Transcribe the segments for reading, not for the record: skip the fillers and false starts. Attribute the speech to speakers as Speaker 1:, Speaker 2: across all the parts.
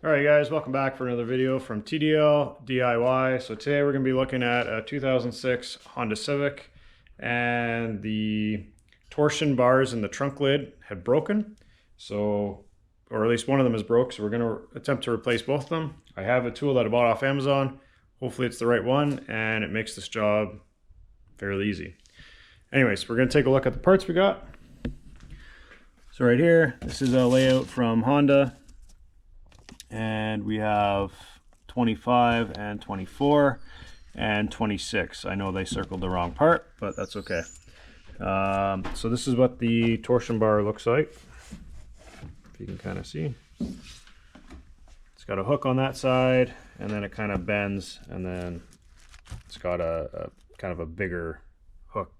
Speaker 1: Alright guys, welcome back for another video from TDL DIY. So today we're going to be looking at a 2006 Honda Civic, and the torsion bars in the trunk lid had broken. So, or at least one of them is broke, so we're going to attempt to replace both of them. I have a tool that I bought off Amazon. Hopefully it's the right one and it makes this job fairly easy. Anyways, we're going to take a look at the parts we got. So right here, this is a layout from Honda. And we have 25 and 24 and 26. I know they circled the wrong part, but that's okay. So this is what the torsion bar looks like. If you can kind of see. It's got a hook on that side, and then it kind of bends, and then it's got a kind of a bigger hook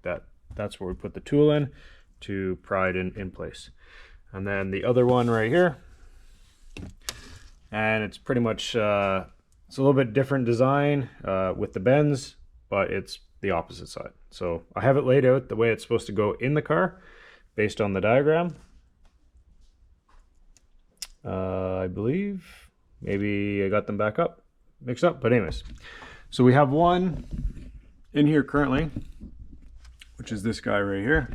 Speaker 1: that's where we put the tool in to pry it in place. And then the other one right here, and it's pretty much it's a little bit different design with the bends, but it's the opposite side. So I have it laid out the way it's supposed to go in the car based on the diagram. I believe maybe I got them back up mixed up, but anyways, so we have one in here currently, which is this guy right here.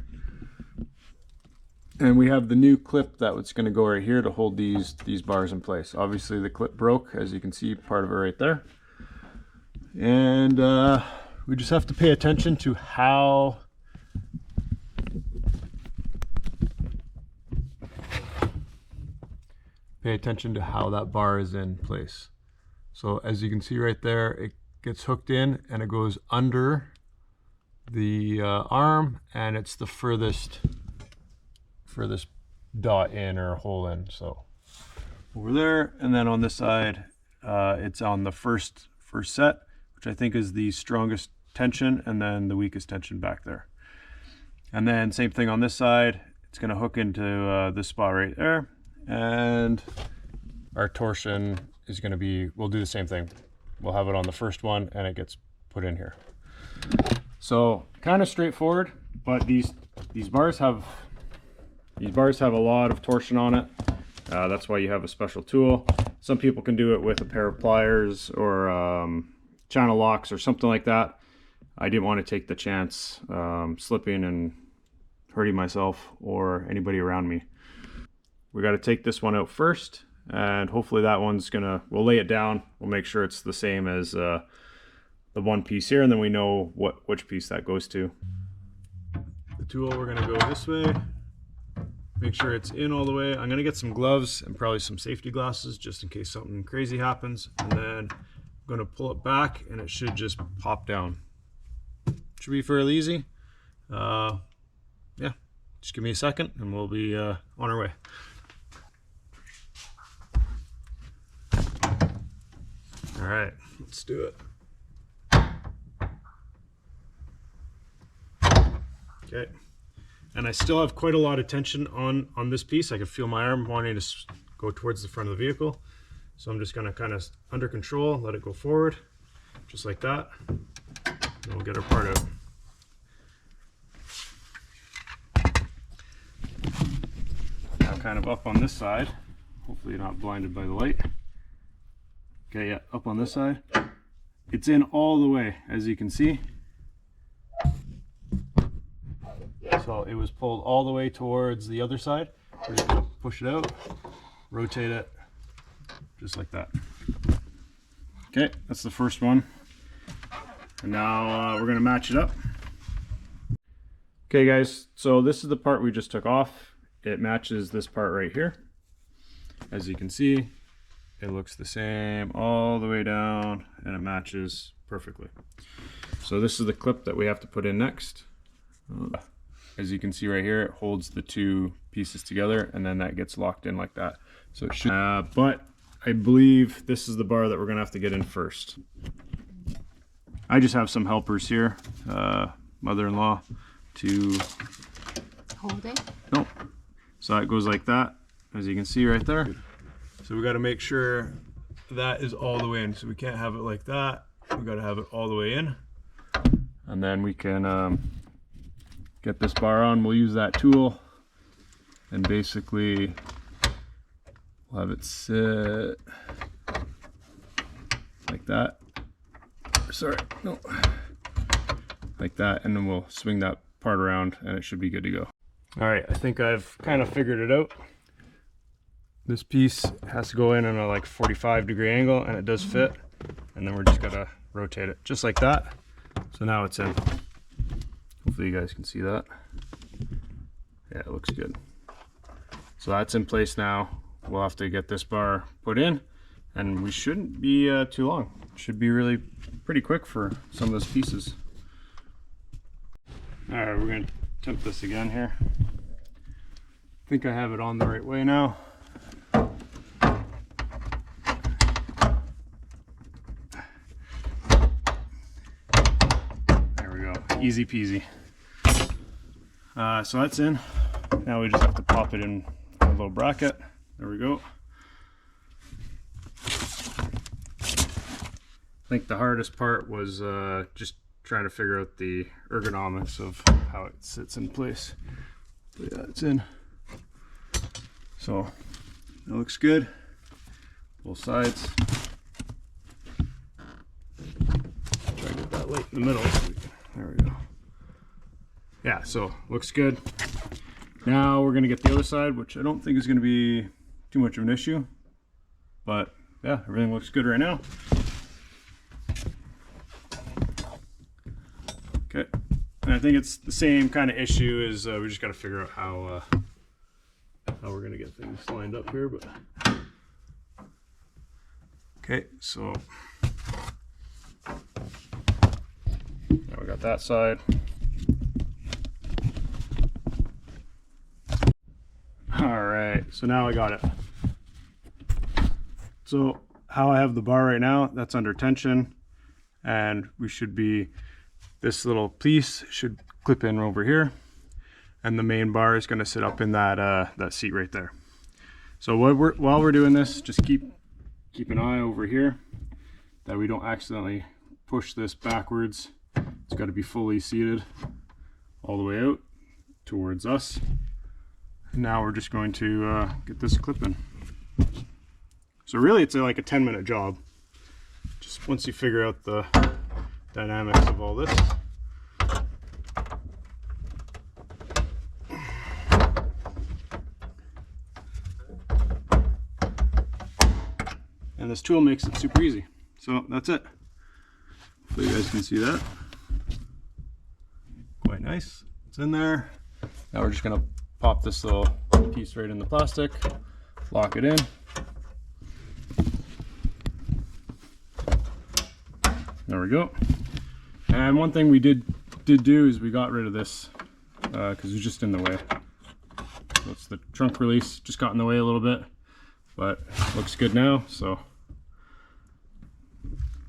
Speaker 1: And we have the new clip that's going to go right here to hold these bars in place. Obviously the clip broke, as you can see, part of it right there. And we just have to pay attention to how that bar is in place. So as you can see right there, it gets hooked in and it goes under the arm, and it's the furthest dot in or hole in. So over there, and then on this side, it's on the first set, which I think is the strongest tension, and then the weakest tension back there. And then same thing on this side, it's going to hook into this spot right there, and our torsion is going to be, we'll do the same thing. We'll have it on the first one and it gets put in here. So kind of straightforward, but these bars have a lot of torsion on it. That's why you have a special tool. Some people can do it with a pair of pliers or channel locks or something like that. I didn't want to take the chance slipping and hurting myself or anybody around me. We got to take this one out first, and hopefully that one's we'll lay it down. We'll make sure it's the same as the one piece here, and then we know which piece that goes to. The tool, we're gonna go this way. Make sure it's in all the way. I'm gonna get some gloves and probably some safety glasses just in case something crazy happens. And then I'm gonna pull it back and it should just pop down. Should be fairly easy. Yeah, just give me a second and we'll be on our way. All right, let's do it. Okay. And I still have quite a lot of tension on this piece. I can feel my arm wanting to go towards the front of the vehicle. So I'm just gonna kind of under control, let it go forward, just like that. And we'll get our part out. Now kind of up on this side. Hopefully you're not blinded by the light. Okay, yeah, up on this side. It's in all the way, as you can see. So it was pulled all the way towards the other side. We're just gonna push it out, rotate it, just like that. Okay, that's the first one. And now we're gonna match it up. Okay guys, so this is the part we just took off. It matches this part right here. As you can see, it looks the same all the way down, and it matches perfectly. So this is the clip that we have to put in next. As you can see right here, it holds the two pieces together, and then that gets locked in like that. So it should, but I believe this is the bar that we're gonna have to get in first. I just have some helpers here, mother-in-law, to
Speaker 2: hold it.
Speaker 1: Nope. So it goes like that, as you can see right there. So we got to make sure that is all the way in. So we can't have it like that. We got to have it all the way in, and then we can get this bar on. We'll use that tool and basically we'll have it sit that. Sorry, no. Like that, and then we'll swing that part around and it should be good to go. All right, I think I've kind of figured it out. This piece has to go in a like 45-degree angle, and it does fit. And then we're just gonna rotate it just like that. So now it's in. Hopefully you guys can see that. Yeah, it looks good. So that's in place now. We'll have to get this bar put in, and we shouldn't be too long. Should be really pretty quick for some of those pieces. All right, we're gonna attempt this again here. I think I have it on the right way now. There we go, easy peasy. So that's in. Now we just have to pop it in a little bracket. There we go. I think the hardest part was just trying to figure out the ergonomics of how it sits in place. But yeah, it's in. So it looks good. Both sides. Try to get that light in the middle. There we go. Yeah, so looks good. Now we're gonna get the other side, which I don't think is gonna be too much of an issue. But yeah, everything looks good right now. Okay, and I think it's the same kind of issue as we just got to figure out how we're gonna get things lined up here. But okay, so now we got that side. All right, so now I got it. So how I have the bar right now, that's under tension, and we should be, this little piece should clip in over here, and the main bar is going to sit up in that that seat right there. So while we're doing this, just keep an eye over here that we don't accidentally push this backwards. It's got to be fully seated all the way out towards us. And now we're just going to get this clip in. So really it's like a 10-minute job. Just once you figure out the dynamics of all this. And this tool makes it super easy. So that's it. Hopefully you guys can see that. Quite nice. It's in there. Now we're just gonna pop this little piece right in the plastic, lock it in. There we go. And one thing we did do is we got rid of this because it was just in the way. So it's the trunk release, just got in the way a little bit, but looks good now. So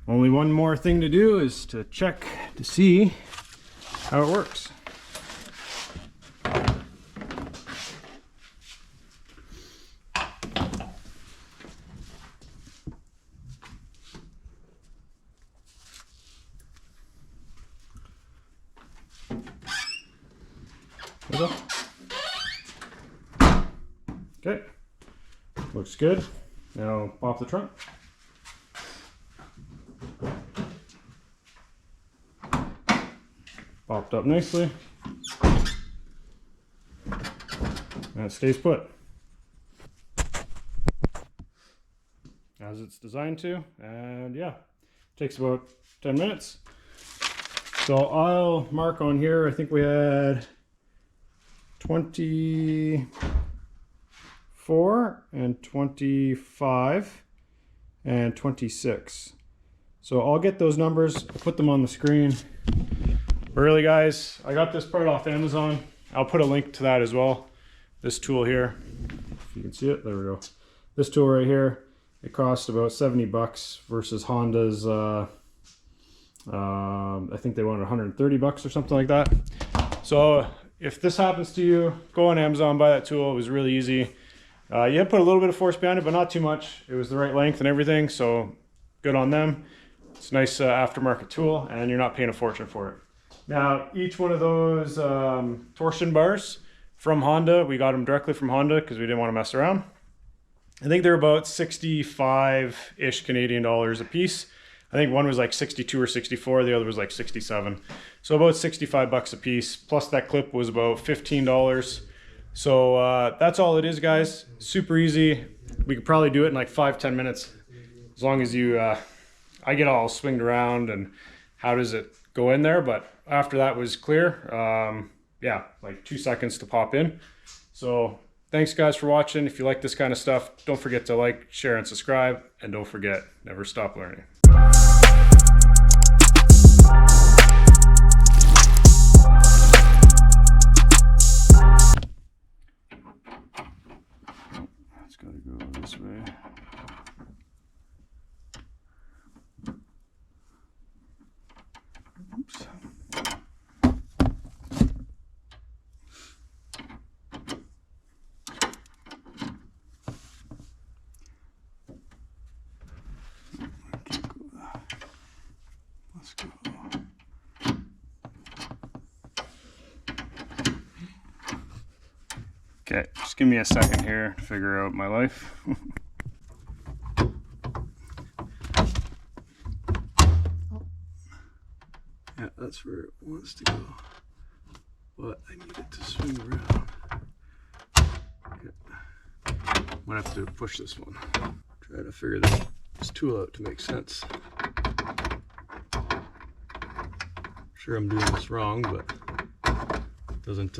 Speaker 1: only one more thing to do is to check to see how it works. Okay, looks good. Now pop the trunk. Popped up nicely. And it stays put as it's designed to. And yeah, takes about 10 minutes. So I'll mark on here, I think we had 24 and 25 and 26. So I'll get those numbers, put them on the screen. But really guys, I got this part off Amazon. I'll put a link to that as well. This tool here, if you can see it, there we go. This tool right here, it cost about 70 bucks versus Honda's, I think they wanted 130 bucks or something like that. So if this happens to you, go on Amazon, buy that tool. It was really easy. You had to put a little bit of force behind it, but not too much. It was the right length and everything, so good on them. It's a nice aftermarket tool, and you're not paying a fortune for it. Now, each one of those torsion bars from Honda, we got them directly from Honda because we didn't want to mess around. I think they're about 65-ish Canadian dollars a piece. I think one was like 62 or 64, the other was like 67. So about 65 bucks a piece, plus that clip was about $15. So that's all it is, guys. Super easy. We could probably do it in like 5-10 minutes, as long as you I get all swinged around and how does it go in there, but after that was clear. Yeah, like 2 seconds to pop in. So thanks guys for watching. If you like this kind of stuff, don't forget to like, share, and subscribe, and don't forget, never stop learning. It's gotta go this way. Oops. Let's go. Okay, just give me a second here to figure out my life. Yeah, that's where it wants to go. But I need it to swing around. Okay. Might have to push this one. Try to figure this tool out to make sense. Sure I'm doing this wrong, but it doesn't